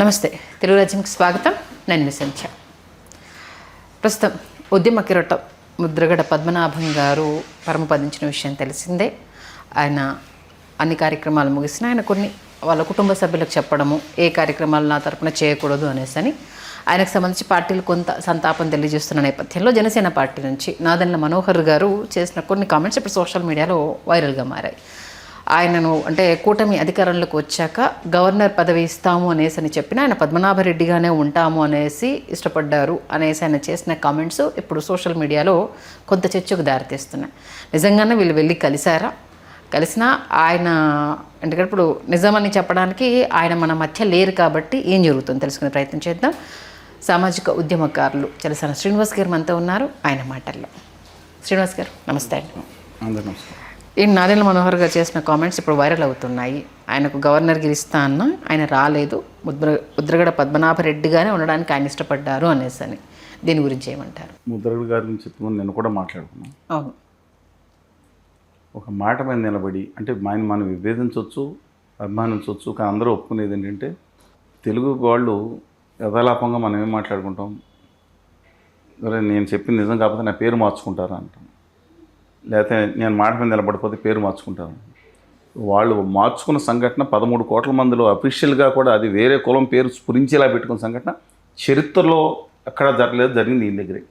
నమస్తే తెలుగు రాజ్యంకి స్వాగతం. నేను మీ సంధ్య. ప్రస్తుతం ఉద్యమ కిరీటం ముద్రగడ పద్మనాభం గారు పరమపదించిన విషయం తెలిసిందే. ఆయన అన్ని కార్యక్రమాలు ముగిసిన ఆయన కొన్ని వాళ్ళ కుటుంబ సభ్యులకు చెప్పడము ఏ కార్యక్రమాలు నా తరపున చేయకూడదు అనేసి ఆయనకు సంబంధించి పార్టీలు కొంత సంతాపం తెలియజేస్తున్న నేపథ్యంలో జనసేన పార్టీ నుంచి నాదెండ్ల మనోహర్ గారు చేసిన కొన్ని కామెంట్స్ ఇప్పుడు సోషల్ మీడియాలో వైరల్గా మారాయి. ఆయనను అంటే కూటమి అధికారంలోకి వచ్చాక గవర్నర్ పదవి ఇస్తాము అనేసి చెప్పిన ఆయన పద్మనాభరెడ్డిగానే ఉంటాము అనేసి ఇష్టపడ్డారు అనేసి ఆయన చేసిన కామెంట్స్ ఇప్పుడు సోషల్ మీడియాలో కొంత చర్చకు దారితీస్తున్నాయి. నిజంగానే వీళ్ళు వెళ్ళి కలిసినా ఆయన ఎందుకంటే ఇప్పుడు నిజమని చెప్పడానికి ఆయన మన మధ్య లేరు కాబట్టి ఏం జరుగుతుందో తెలుసుకునే ప్రయత్నం చేద్దాం. సామాజిక ఉద్యమకారులు చలసాని శ్రీనివాస్ గారు మనతో ఉన్నారు. ఆయన మాటల్లో శ్రీనివాస్ గారు నమస్తే అండి. నమస్తే. ఈ నాదెండ్ల మనోహర్ గారు చేసిన కామెంట్స్ ఇప్పుడు వైరల్ అవుతున్నాయి. ఆయనకు గవర్నర్ గిరి ఇస్తా అన్న ఆయన రాలేదు, ముద్రగడ పద్మనాభరెడ్డిగానే ఉండడానికి ఆయన ఇష్టపడ్డారు అనేసి దీని గురించి ఏమంటారు? ముద్రగడ గారి గురించి చెప్తున్నాను, నేను కూడా మాట్లాడుకున్నాను. అవును, ఒక మాట మీద నిలబడి అంటే మనం విభేదించవచ్చు, అభిమానించవచ్చు, కానీ అందరూ ఒప్పుకునేది ఏంటంటే తెలుగు వాళ్ళు యథాలాపంగా మనం ఏం మాట్లాడుకుంటాం, నేను చెప్పింది నిజం కాకపోతే నా పేరు మార్చుకుంటారా అంటాం, లేకపోతే నేను మాట మీద నిలబడిపోతే పేరు మార్చుకుంటాను. వాళ్ళు మార్చుకున్న సంఘటన 13 కోట్ల మందిలో అఫీషియల్గా కూడా అది వేరే కులం పేరు స్ఫురించేలా పెట్టుకున్న సంఘటన చరిత్రలో ఎక్కడ జరగలేదు, జరిగింది ఈయన దగ్గరే.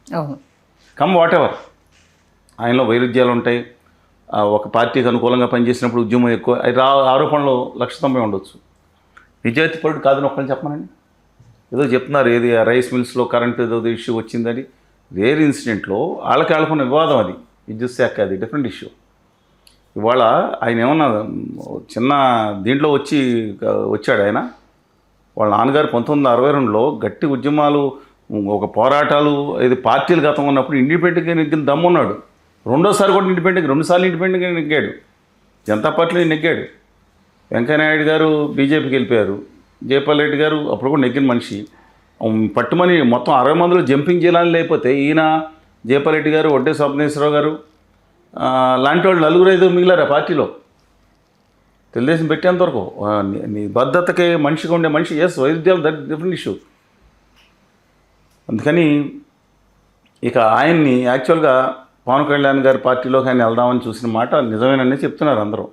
కమ్ వాట్ ఎవర్, ఆయనలో వైరుధ్యాలు ఉంటాయి. ఒక పార్టీకి అనుకూలంగా పనిచేసినప్పుడు ఉద్యమం ఎక్కువ ఆరోపణలు 190 ఉండొచ్చు. నిజాయితీ పరుడు కాదని ఒక్కరిని చెప్పమనండి. ఏదో చెప్తున్నారు ఏది రైస్ మిల్స్లో కరెంట్ ఏదో ఇష్యూ వచ్చిందని, వేరే ఇన్సిడెంట్లో వాళ్ళకి ఆడుకున్న వివాదం అది, విద్యుత్ శాఖ, అది డిఫరెంట్ ఇష్యూ. ఇవాళ ఆయన ఏమన్నా చిన్న దీంట్లో వచ్చాడు ఆయన. వాళ్ళ నాన్నగారు 1962లో గట్టి ఉద్యమాలు, ఒక పోరాటాలు, ఇది పార్టీలు గతం ఉన్నప్పుడు ఇండిపెండెంట్గా నెగ్గిన దమ్మున్నాడు. రెండోసారి కూడా ఇండిపెండెంట్గా 2 సార్లు ఇండిపెండెంట్గా నెగ్గాడు. జనతా పార్టీలో నెగ్గాడు. వెంకయ్యనాయుడు గారు బీజేపీకి వెళ్ళిపోయారు. జయపాల్ రెడ్డి గారు అప్పుడు కూడా నెగ్గిన మనిషి. పట్టుమని మొత్తం 60 మందిలో జంపింగ్ చేయాలని లేకపోతే ఈయన జయపాల్ రెడ్డి గారు, వడ్డే స్వప్నేశ్వరరావు గారు లాంటి వాళ్ళు 4-5 మిగిలారు ఆ పార్టీలో. తెలుగుదేశం పెట్టేంతవరకు నిబద్ధతకి మనిషిగా ఉండే మనిషి. వైరుధ్యాలు దట్ డిఫరెంట్ ఇష్యూ. అందుకని ఇక ఆయన్ని యాక్చువల్గా పవన్ కళ్యాణ్ గారి పార్టీలోకి ఆయన వెళ్దామని చూసిన మాట నిజమేనని చెప్తున్నారు అందరూ.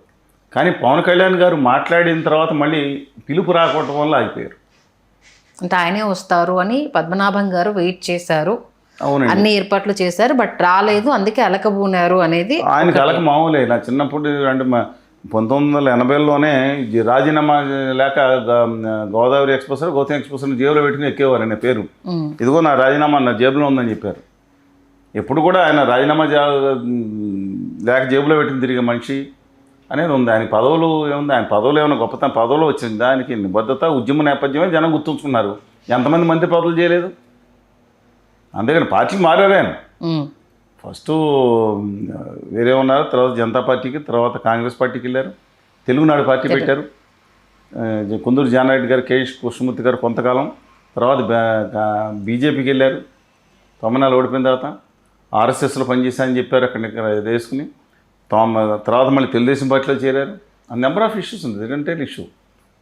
కానీ పవన్ కళ్యాణ్ గారు మాట్లాడిన తర్వాత మళ్ళీ పిలుపు రాకపోవడం వల్ల ఆగిపోయారు. అంటే ఆయనే వస్తారు అని పద్మనాభం గారు వెయిట్ చేశారు, అవునండి, అన్ని ఏర్పాట్లు చేశారు, బట్ రాలేదు, అందుకే అలకబూనారు అనేది ఆయనకి అలక మామూలే. నా చిన్నప్పుడు అంటే 1980లోనే రాజీనామా లేక గోదావరి ఎక్స్ప్రెస్, గౌతమ్ ఎక్స్ప్రెస్ జేబులో పెట్టుకుని ఎక్కేవారు. ఆయన పేరు ఇదిగో నా రాజీనామా నా జేబులో ఉందని చెప్పారు. ఎప్పుడు కూడా ఆయన రాజీనామా లేక జేబులో పెట్టిన తిరిగే మనిషి అనేది ఉంది. ఆయన పదవులు ఏముంది, ఆయన పదవులు ఏమైనా గొప్పతనం పదవులు వచ్చింది, దానికి నిబద్ధత ఉద్యమ నేపథ్యమే జనం గుర్తుంచుకున్నారు. ఎంతమంది మంత్రి పదవులు చేయలేదు. అందుకని పార్టీకి మారారు ఆయన. ఫస్ట్ వేరే ఉన్నారు, తర్వాత జనతా పార్టీకి, తర్వాత కాంగ్రెస్ పార్టీకి వెళ్ళారు, తెలుగునాడు పార్టీ పెట్టారు. కుందూరు జానారెడ్డి గారు, కేఎస్ కృష్ణమూర్తి గారు కొంతకాలం, తర్వాత బీజేపీకి వెళ్ళారు. 94 ఓడిపోయిన తర్వాత ఆర్ఎస్ఎస్లో పనిచేశారని చెప్పారు, అక్కడ వేసుకుని తర్వాత మళ్ళీ తెలుగుదేశం పార్టీలో చేరారు. ఆ నెంబర్ ఆఫ్ ఇష్యూస్ ఉంది, ఎందుకంటే ఇష్యూ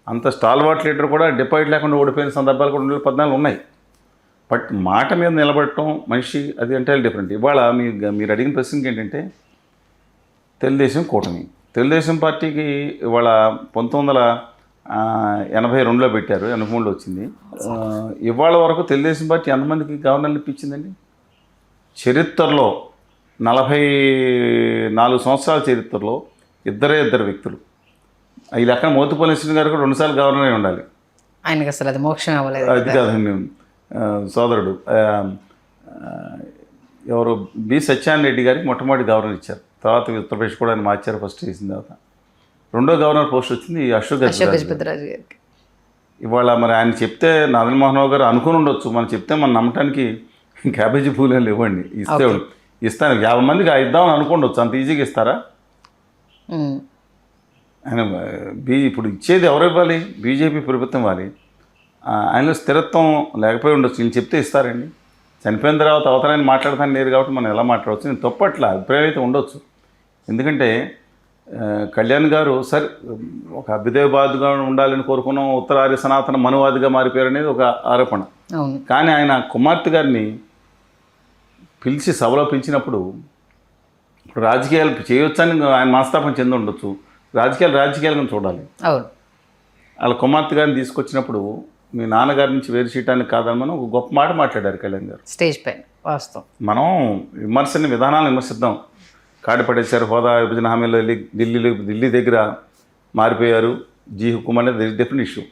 అంత స్టాల్వార్ట్ లీడర్ కూడా డిపాజిట్ లేకుండా ఓడిపోయిన సందర్భాలు కూడా 2014 ఉన్నాయి. బట్ మాట మీద నిలబడటం మనిషి అది అంటే డిఫరెంట్. ఇవాళ మీరు అడిగిన ప్రశ్నకి ఏంటంటే తెలుగుదేశం కూటమి, తెలుగుదేశం పార్టీకి ఇవాళ 1982లో పెట్టారు, 83లో వచ్చింది. ఇవాళ వరకు తెలుగుదేశం పార్టీ ఎంతమందికి గవర్నర్లు ఇప్పించిందండి? చరిత్రలో 44 సంవత్సరాల చరిత్రలో ఇద్దరు వ్యక్తులు. ఈ లెక్కన మోతుపల్లి శ్రీని గారు కూడా 2 సార్లు గవర్నర్ అయి ఉండాలి. ఆయనకి అసలు అది మోక్షం అవ్వలేదు. అది కాదండి, సోదరుడు ఎవరు బి సత్యనారాయణ రెడ్డి గారికి మొట్టమొదటి గవర్నర్ ఇచ్చారు. తర్వాత ఉత్తరప్రదేశ్ కూడా ఆయన మార్చారు. ఫస్ట్ చేసిన తర్వాత రెండో గవర్నర్ పోస్ట్ వచ్చింది అశోక్ గజపతిరాజు గారికి. ఇవాళ మరి ఆయన చెప్తే నాదెండ్ల మనోహర్ గారు అనుకుని ఉండొచ్చు, మనం చెప్తే మనం నమ్మటానికి క్యాబేజీ పూలు ఇవ్వండి, ఇస్తాను 50 మందికి ఇద్దామని అనుకోండొచ్చు, అంత ఈజీగా ఇస్తారా? ఆయన ఇప్పుడు ఇచ్చేది ఎవరు ఇవ్వాలి? బీజేపీ ప్రభుత్వం ఇవ్వాలి. ఆయనలో స్థిరత్వం లేకపోయి ఉండొచ్చు, వీళ్ళు చెప్తే ఇస్తారండి. చనిపోయిన తర్వాత అవతరాన్ని మాట్లాడతాను లేదు కాబట్టి మనం ఎలా మాట్లాడవచ్చు. నేను తప్పట్ల అభిప్రాయం అయితే ఉండొచ్చు. ఎందుకంటే కళ్యాణ్ గారు సరే ఒక అభ్యుదయవాదిగా ఉండాలని కోరుకున్నాం, ఉత్తరాది సనాతన మనువాదిగా మారిపోయారు అనేది ఒక ఆరోపణ. అవును. కానీ ఆయన కుమార్తె గారిని పిలిచి సభలో పిలిచినప్పుడు ఇప్పుడు రాజకీయాలు చేయొచ్చని ఆయన మనస్తాపం చెంది ఉండొచ్చు, రాజకీయాలుగా చూడాలి. అవును. వాళ్ళ కుమార్తె గారిని తీసుకొచ్చినప్పుడు మీ నాన్నగారి నుంచి వేరు చేయడానికి కాదని ఒక గొప్ప మాట మాట్లాడారు కళ్యాణ్ గారు స్టేజ్ పైన. వాస్తవం. మనం విధానాలను విమర్శిద్దాం. కాడిపడేశారు, హోదా విభజన హామీలో ఢిల్లీ దగ్గర మారిపోయారు, జీ హుకుం అనేది డిఫరెంట్ ఇష్యూ.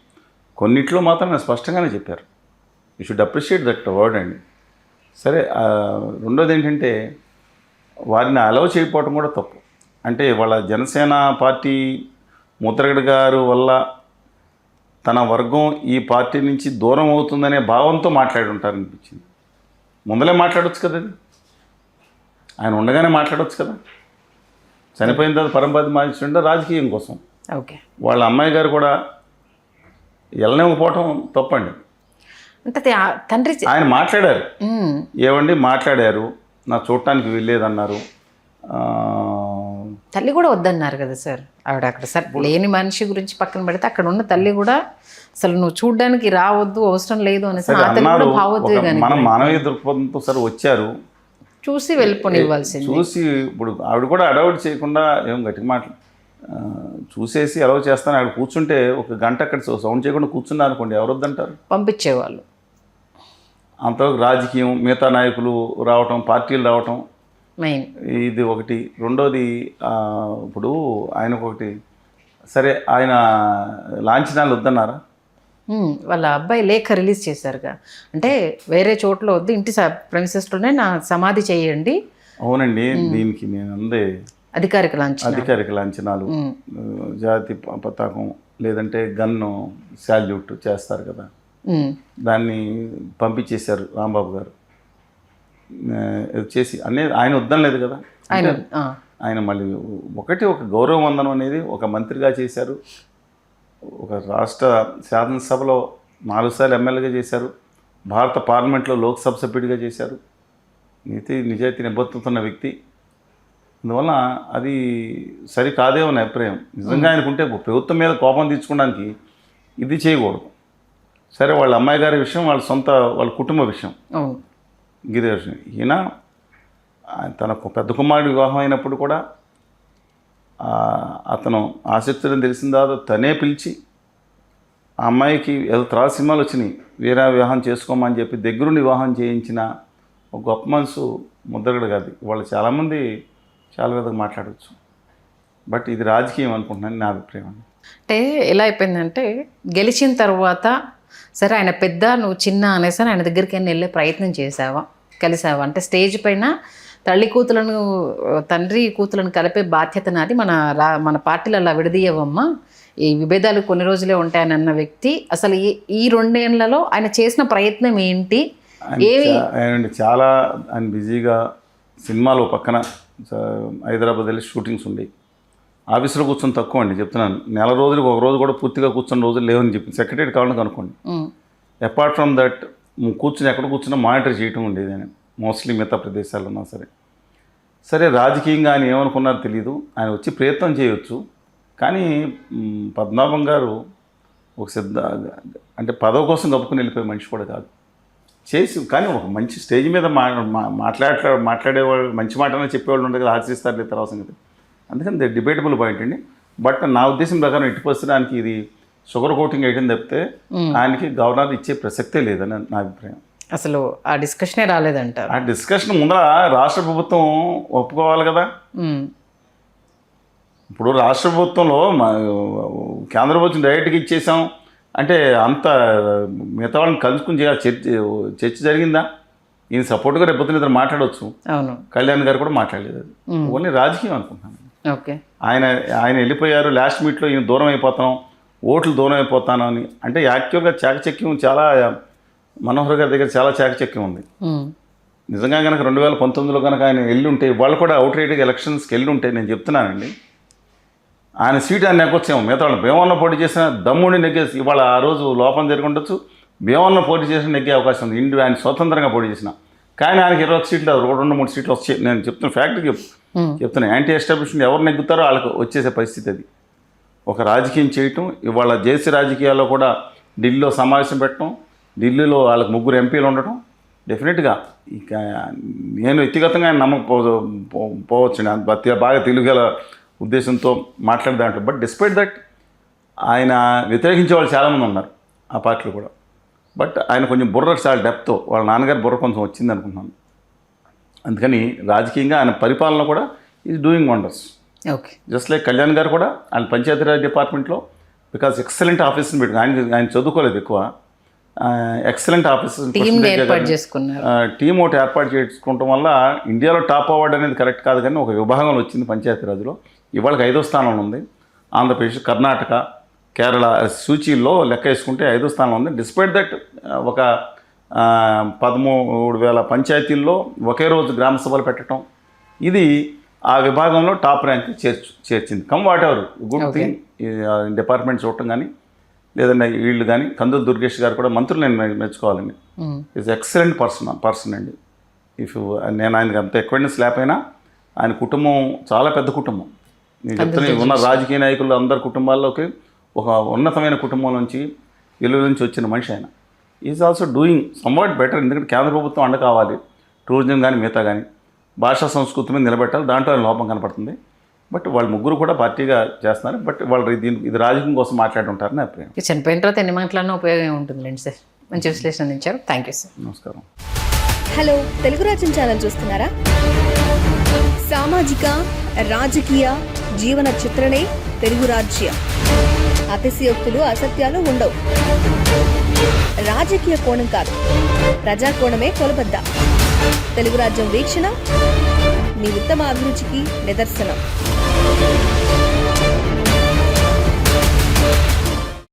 కొన్నిట్లో మాత్రం నేను స్పష్టంగానే చెప్పారు, you should appreciate that word అండి. సరే, రెండోది ఏంటంటే వారిని అలౌ చేయకపోవడం కూడా తప్పు. అంటే వాళ్ళ జనసేన పార్టీ ముద్రగడ గారు వల్ల తన వర్గం ఈ పార్టీ నుంచి దూరం అవుతుందనే భావంతో మాట్లాడి ఉంటారనిపించింది. ముందలే మాట్లాడవచ్చు కదా, అది ఆయన ఉండగానే మాట్లాడవచ్చు కదా. చనిపోయిన తర్వాత పరంపతి మార్చుంటే రాజకీయం కోసం. ఓకే. వాళ్ళ అమ్మాయి గారు కూడా వెళ్ళనివ్వకపోవటం తప్పండి. అంటే తండ్రి ఆయన మాట్లాడారు, ఏమండి మాట్లాడారు, నా చూడటానికి వెళ్ళేదన్నారు. తల్లి కూడా వద్దన్నారు కదా సార్. ఆవిడ అక్కడ సార్ లేని మనిషి గురించి పక్కన పెడితే అక్కడ ఉన్న తల్లి కూడా అసలు నువ్వు చూడడానికి రావద్దు, అవసరం లేదు అనేసి మనం మానవీయ దృక్పథంతో సరే వచ్చారు, చూసి వెళ్ళిపోనివ్వాల్సింది. చూసి ఇప్పుడు ఆవిడ కూడా అడౌట్ చేయకుండా ఏం గట్టిగా చూసేసి అలౌ చేస్తాను. ఆవిడ కూర్చుంటే ఒక గంట అక్కడ సౌండ్ చేయకుండా కూర్చున్నా అనుకోండి, ఎవరు వద్దంటారు? పంపించేవాళ్ళు. అంతవరకు రాజకీయం, మిగతా నాయకులు రావటం, పార్టీలు రావటం మెయిన్, ఇది ఒకటి. రెండోది ఇప్పుడు ఆయనకు ఒకటి, సరే ఆయన లాంఛనాలు వద్దన్నారా? వాళ్ళ అబ్బాయి లేఖ రిలీజ్ చేశారుగా, అంటే వేరే చోట్ల వద్దు, ఇంటి ప్రెమిసెస్లోనే నా సమాధి చేయండి. అవునండి, దీనికి నేను అందే అధికారిక లాంఛనాలు, జాతి పతాకం లేదంటే గన్ను శాల్యూట్ చేస్తారు కదా, దాన్ని పంపించేశారు రాంబాబు గారు చేసి. అనేది ఆయన వద్దనలేదు కదా, ఆయన మళ్ళీ ఒక గౌరవ వందనం అనేది ఒక మంత్రిగా చేశారు, ఒక రాష్ట్ర శాసనసభలో 4 సార్లు ఎమ్మెల్యేగా చేశారు, భారత పార్లమెంట్లో లోక్సభ సభ్యుడిగా చేశారు, నిజాయితీ నిబద్ధతున్న వ్యక్తి. అందువల్ల అది సరికాదేమో నా అభిప్రాయం. నిజంగా ఆయనకుంటే ప్రభుత్వం మీద కోపం తీర్చుకోవడానికి ఇది చేయకూడదు. సరే, వాళ్ళ అమ్మాయి గారి విషయం వాళ్ళ కుటుంబ విషయం, గిరిజ. ఈయన తన పెద్ద కుమారుడి వివాహం అయినప్పుడు కూడా అతను ఆసక్తులని తెలిసిన తర్వాత తనే పిలిచి ఆ అమ్మాయికి ఏదో తర్వాత సినిమాలు వచ్చినాయి, వేరే వివాహం చేసుకోమని చెప్పి దగ్గరుండి వివాహం చేయించిన ఒక గొప్ప మనసు ముద్రగడ గారిది. వాళ్ళు చాలామంది చాలా విధంగా మాట్లాడవచ్చు, బట్ ఇది రాజకీయం అనుకుంటున్నాను నా అభిప్రాయం. అంటే ఎలా అయిపోయిందంటే గెలిచిన తర్వాత సరే ఆయన పెద్ద నువ్వు చిన్న అనేసి ఆయన దగ్గరికి వెళ్ళే ప్రయత్నం చేసావా, కలిసావా? అంటే స్టేజ్ పైన తండ్రి కూతులను కలిపే బాధ్యత నాది, మన పార్టీలు అలా విడదీయవమ్మా, ఈ విభేదాలు కొన్ని రోజులే ఉంటాయని అన్న వ్యక్తి అసలు ఈ 2 ఏళ్లలో ఆయన చేసిన ప్రయత్నం ఏంటి? ఆయన చాలా ఆయన బిజీగా సినిమాలు పక్కన హైదరాబాద్ వెళ్ళి షూటింగ్స్ ఉండేవి. ఆఫీసులో కూర్చొని తక్కువ అండి, చెప్తున్నాను. నెల రోజులకు ఒక రోజు కూడా పూర్తిగా కూర్చున్న రోజులు లేవని చెప్పి సెక్రటరీ కావాలని కనుక్కోండి. అపార్ట్ ఫ్రమ్ దట్ కూర్చుని ఎక్కడ కూర్చున్నా మానిటర్ చేయటం ఉండేది ఆయన, మోస్ట్లీ మిగతా ప్రదేశాల్లో ఉన్నా సరే. రాజకీయంగా ఆయన ఏమనుకున్నారో తెలియదు, ఆయన వచ్చి ప్రయత్నం చేయవచ్చు. కానీ పద్మనాభం గారు ఒక అంటే పదవి కోసం గప్పుకుని వెళ్ళిపోయే మనిషి కూడా కాదు. కానీ ఒక మంచి స్టేజ్ మీద మాట్లాడేవాళ్ళు, మంచి మాటనే చెప్పేవాళ్ళు ఉండదు కదా, ఆశిస్తారు లేదు తర్వాత సంగతి. అందుకని డిబేటబుల్ పాయింట్ అండి. బట్ నా ఉద్దేశం ప్రకారం ఎట్టి పరిస్థితికి ఇది షుగర్ కోటింగ్ వేయడం తప్పితే ఆయనకి గవర్నర్ ఇచ్చే ప్రసక్తే లేదని నా అభిప్రాయం. అసలు ఆ డిస్కషనే రాలేదంటారు. ఆ డిస్కషన్ ముందర రాష్ట్ర ప్రభుత్వం ఒప్పుకోవాలి కదా. ఇప్పుడు రాష్ట్ర ప్రభుత్వంలో కేంద్ర ప్రభుత్వం డైరెక్ట్గా ఇచ్చేసాం అంటే అంత మిగతా వాళ్ళని కలుసుకుని చర్చ జరిగిందా? ఈయన సపోర్ట్గా రేపు ఇద్దరు మాట్లాడవచ్చు. అవును, కళ్యాణ్ గారు కూడా మాట్లాడలేదు. అది ఓన్లీ రాజకీయం అనుకుంటున్నాను. ఓకే, ఆయన వెళ్ళిపోయారు. లాస్ట్ మీట్లో ఈయన దూరం అయిపోతాం, ఓట్లు దూరం అయిపోతాను అని. అంటే యాక్చువల్గా చాకచక్యం చాలా మనోహర్ గారి దగ్గర చాలా చాకచక్యం ఉంది. నిజంగా కనుక 2019లో కనుక ఆయన వెళ్ళి ఉంటే వాళ్ళు కూడా అవుట్ రైట్గా ఎలక్షన్స్కి వెళ్ళి ఉంటే నేను చెప్తున్నానండి, ఆయన సీట్ ఆయన నెగ్గొచ్చాము. మిగతా వాళ్ళు భీమవరంలో పోటీ చేసిన దమ్ముడిని నెగ్గేసి ఇవాళ ఆ రోజు లోపం జరిగి ఉండొచ్చు, భీమవరంలో పోటీ చేసిన నెగ్గే అవకాశం ఉంది. ఆయన స్వతంత్రంగా పోటీ చేసిన. కానీ ఆయనకి 21 సీట్లు 2-3 సీట్లు వచ్చాయి. నేను చెప్తున్న ఫ్యాక్టరీ చెప్తున్నా, యాంటీ ఎస్టాబ్లిష్మెంట్ ఎవరు నెగ్గుతారో వాళ్ళకి వచ్చేసే పరిస్థితి అది. ఒక రాజకీయం చేయటం, ఇవాళ దేశ రాజకీయాల్లో కూడా ఢిల్లీలో సమావేశం పెట్టడం, ఢిల్లీలో వాళ్ళకి 3 ఎంపీలు ఉండటం, డెఫినెట్గా ఇక నేను వ్యక్తిగతంగా ఆయన పోవచ్చు బాగా తెలుగుగల ఉద్దేశంతో మాట్లాడే దాంట్లో. బట్ డిస్పైట్ దట్ ఆయన వ్యతిరేకించే వాళ్ళు చాలామంది ఉన్నారు ఆ పార్టీలో కూడా. బట్ ఆయన కొంచెం బుర్ర చాలా డెప్త్తో, వాళ్ళ నాన్నగారి బుర్ర కొంచెం వచ్చింది అనుకుంటున్నాను. అందుకని రాజకీయంగా ఆయన పరిపాలన కూడా is doing wonders. Okay, just like Kalyan గారు కూడా ఆయన పంచాయతీరాజ్ డిపార్ట్మెంట్లో బికాజ్ ఎక్సలెంట్ ఆఫీస్ని పెట్టుకుని ఆయన చదువుకోలేదు ఎక్కువ, ఎక్సలెంట్ ఆఫీస్ టీం ఒకటి ఏర్పాటు చేసుకోవడం వల్ల ఇండియాలో టాప్ అవార్డు అనేది కరెక్ట్ కాదు, కానీ ఒక విభాగంలో వచ్చింది పంచాయతీరాజ్లో. ఇవాళకి 5వ స్థానంలో ఉంది. ఆంధ్రప్రదేశ్, కర్ణాటక, కేరళ సూచీల్లో లెక్క వేసుకుంటే 5వ స్థానంలో ఉంది. డిస్పైట్ దట్ ఒక 13,000 పంచాయతీల్లో ఒకే రోజు గ్రామ సభలు పెట్టడం, ఇది ఆ విభాగంలో టాప్ ర్యాంక్ చేర్చింది. Come whatever good thing department చూడటం కానీ, లేదంటే వీళ్ళు కానీ, కందులు దుర్గేష్ గారు కూడా మంత్రులు నేను మెచ్చుకోవాలండి. ఈజ్ ఎక్సలెంట్ పర్సన్ అండి. నేను ఆయనకి అంత ఎక్వైర్నెస్ లేకపోయినా ఆయన కుటుంబం చాలా పెద్ద కుటుంబం. నేను చెప్తున్నా, ఉన్న రాజకీయ నాయకులు అందరి కుటుంబాల్లోకి ఒక ఉన్నతమైన కుటుంబం నుంచి వెలుగు నుంచి వచ్చిన మనిషి ఆయన. Is also doing somewhat better. ఎందుకంటే కేంద్ర ప్రభుత్వం అండ కావాలి, టూరిజం కానీ మిగతా కానీ, భాషా సంస్కృతి మీద నిలబెట్టాలి, దాంట్లో లోపం కనపడుతుంది. బట్ వాళ్ళు 3 కూడా పార్టీగా చేస్తున్నారు. బట్ వాళ్ళు ఇది రాజకీయం కోసం మాట్లాడుంటారని నా అభిప్రాయం. చనిపోయిన తర్వాత ఎన్ని మాటలన్నా ఉపయోగం ఉంటుందిలేండి సార్. మంచి విశ్లేషణ ఇచ్చారు. Thank you sir. నమస్కారం. హలో, తెలుగు రాజ్యం ఛానల్ చూస్తున్నారా? సామాజిక, రాజకీయ, జీవన చిత్రణే తెలుగు రాజ్యం. అతిశయోక్తులు, అసత్యాలు ఉండవు. రాజకీయ కోణం కాదు, ప్రజా కోణమే కొలబద్ద. తెలుగు రాజ్యం వీక్షణ మీ ఉత్తమ అభిరుచికి నిదర్శనం.